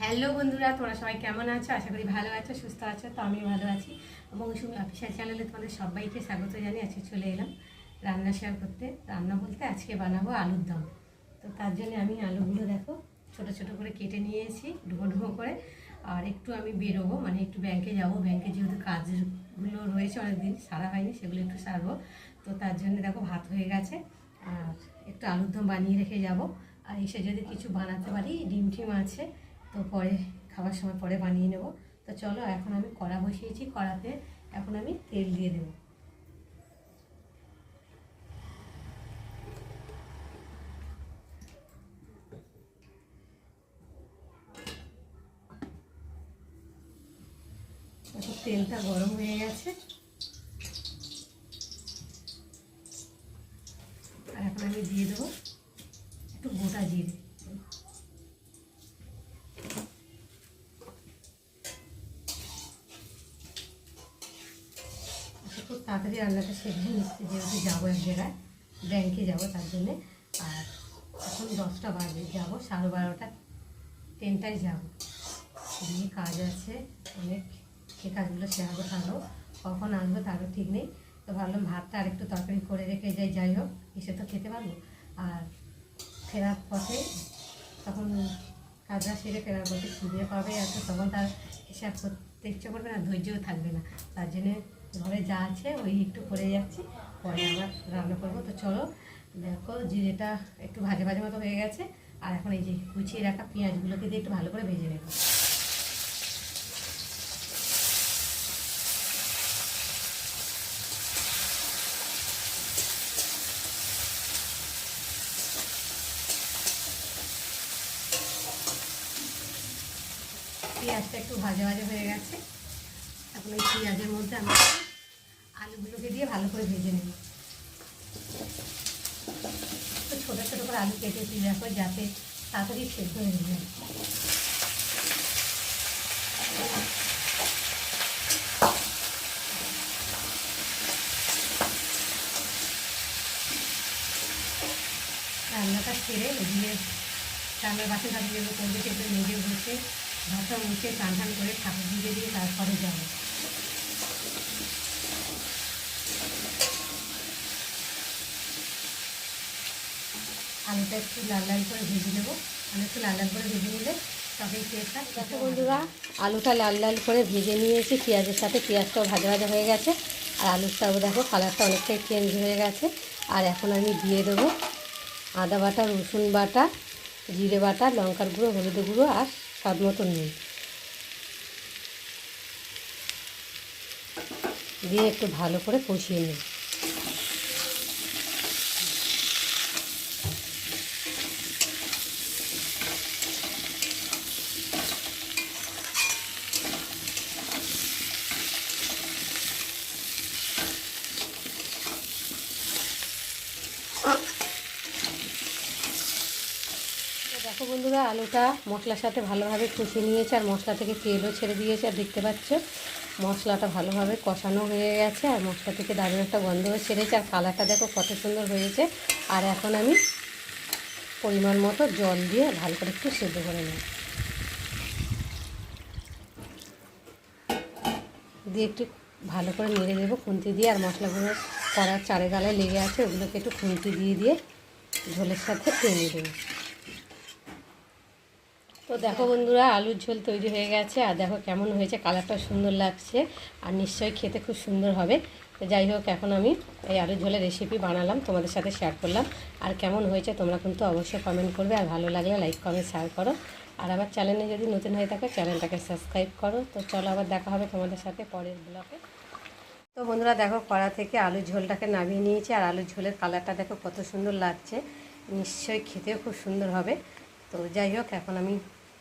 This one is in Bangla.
হ্যালো বন্ধুরা, তোমরা সবাই কেমন আছো? আশা করি ভালো আছো, সুস্থ আছো। তো আমিও ভালো আছি। মৌসুমি অফিসিয়াল চ্যানেলে তোমাদের সবাইকে স্বাগত জানিয়ে আজকে চলে এলাম রান্না শেয়ার করতে। রান্না বলতে আজকে বানাবো আলুর দম। তো তার জন্য আমি আলুগুলো দেখো ছোট ছোট করে কেটে নিয়েছি ডুবো ডুবো করে। আর একটু আমি বেরোবো, মানে একটু ব্যাংকে যাব। ব্যাংকে যেহেতু কাজগুলো রয়েছে অনেকদিন সারা হয়নি, সেগুলো একটু সারবো। তো তার জন্য দেখো ভাত হয়ে গেছে, আর একটু আলুর দম বানিয়ে রেখে যাব। আর এসে যদি কিছু বানাতে পারি, ডিম টিম আছে, তো পরে খাবার সময় পরে বানিয়ে নেব। তো চলো, এখন আমি কড়া বসিয়েছি, কড়াতে এখন আমি তেল দিয়ে দেবো। এখন তেলটা গরম হয়ে গেছে, আর এখন আমি দিয়ে দেবো একটু গোটা জিরে। খুব তাড়াতাড়ি রান্নাটা সেরে নিচ্ছি, যেহেতু যাবো এক জায়গায়, ব্যাংকে যাবো তার জন্যে। আর এখন 10টা বাজে, যাবো 12:30, 10টায় যাবো। দিয়ে কাজ আছে অনেক, সে কাজগুলো সেরাবো। থাকবো কখন আসবো তারও ঠিক নেই। তো ভাবলাম ভাতটা আর একটু তরকারি করে রেখে যাই, যাই হোক এসে তো খেতে পারবো। আর ফেরার পথে তখন কাজটা সেরে ফেরার পথে খিদে পাবে এত, তখন তার হিসাব করতে ইচ্ছে করবে না, ধৈর্যও থাকবে না। তার জন্যে ঘরে যা আছে ওই একটু করে যাচ্ছি, পরে আবার রান্না করবো। তো চলো দেখো, জিরেটা একটু ভাজা ভাজা মতো হয়ে গেছে। আর এখন এই যে কুচিয়ে রাখা পেঁয়াজগুলোকে দিয়ে একটু ভালো করে ভেজে নেব। পেঁয়াজটা একটু ভাজা ভাজা হয়ে গেছে, এখন এই পেঁয়াজের মধ্যে আমি আলুগুলোকে দিয়ে ভালো করে ভেজে নেব। তো ছোটো ছোটো করে আলু কেটেছি দেখো, যাতে তাড়াতাড়ি সেদ্ধ হয়ে যায়। রান্নাটা সেরে দিয়ে রান্নার বাসন টাসন যেগুলো করবে সেগুলো মেজে বসে ভাতটা মুছে টান টান করে ঠাকুর পুজো দিয়ে তারপরে যাবো। আলুটা একটু লাল লাল করে ভেজে নেবো। আলু একটু লাল লাল করে ভেজে নিলে তবেই টেস্টটা। দেখো বন্ধুরা, আলুটা লাল লাল করে ভেজে নিয়েছি পেঁয়াজের সাথে, পেঁয়াজটাও ভাজা ভাজা হয়ে গেছে। আর আলুটাও দেখো কালারটা অনেকটাই চেঞ্জ হয়ে গেছে। আর এখন আমি দিয়ে দেবো আদা বাটা, রসুন বাটা, জিরে বাটা, লঙ্কার গুঁড়ো, হলুদ গুঁড়ো আর স্বাদ মতো নুন দিয়ে একটু ভালো করে কষিয়ে নিই। দেখো বন্ধুরা, আলুটা মশলার সাথে ভালোভাবে কষিয়ে নিয়েছে, আর মশলা থেকে তেলও ছেড়ে দিয়েছে। আর দেখতে পাচ্ছ মশলাটা ভালোভাবে কষানো হয়ে গেছে, আর মশলা থেকে দারুণ একটা গন্ধও ছেড়েছে। আর কালারটা দেখো কত সুন্দর হয়েছে। আর এখন আমি পরিমাণ মতো জল দিয়ে ভালো করে একটু সেদ্ধ করে নেব। দিয়ে একটু ভালো করে নেড়ে দেবো খুন্তি দিয়ে। আর মশলাগুলো কড়ার চারে গালায় লেগে আছে, ওগুলোকে একটু খুন্তি দিয়ে দিয়ে ঝোলের সাথে টেনে দেবো। তো দেখো বন্ধুরা, আলুর ঝোল তৈরি হয়ে গেছে। আর দেখো কেমন হয়েছে, কালারটা সুন্দর লাগছে, আর নিশ্চয়ই খেতে খুব সুন্দর হবে। তো যাই হোক, এখন আমি এই আলুর ঝোলের রেসিপি বানালাম, তোমাদের সাথে শেয়ার করলাম। আর কেমন হয়েছে তোমরা কিন্তু অবশ্যই কমেন্ট করবে, আর ভালো লাগলে লাইক কমেন্ট শেয়ার করো। আর আমার চ্যানেলে যদি নতুন হয়ে থাকে চ্যানেলটাকে সাবস্ক্রাইব করো। তো চলো, আবার দেখা হবে তোমাদের সাথে পরের ব্লগে। তো বন্ধুরা দেখো, কড়া থেকে আলুর ঝোলটাকে নামিয়ে নিয়েছি, আর আলুর ঝোলের কালারটা দেখো কত সুন্দর লাগছে, নিশ্চয়ই খেতেও খুব সুন্দর হবে। তো যাই হোক, এখন আমি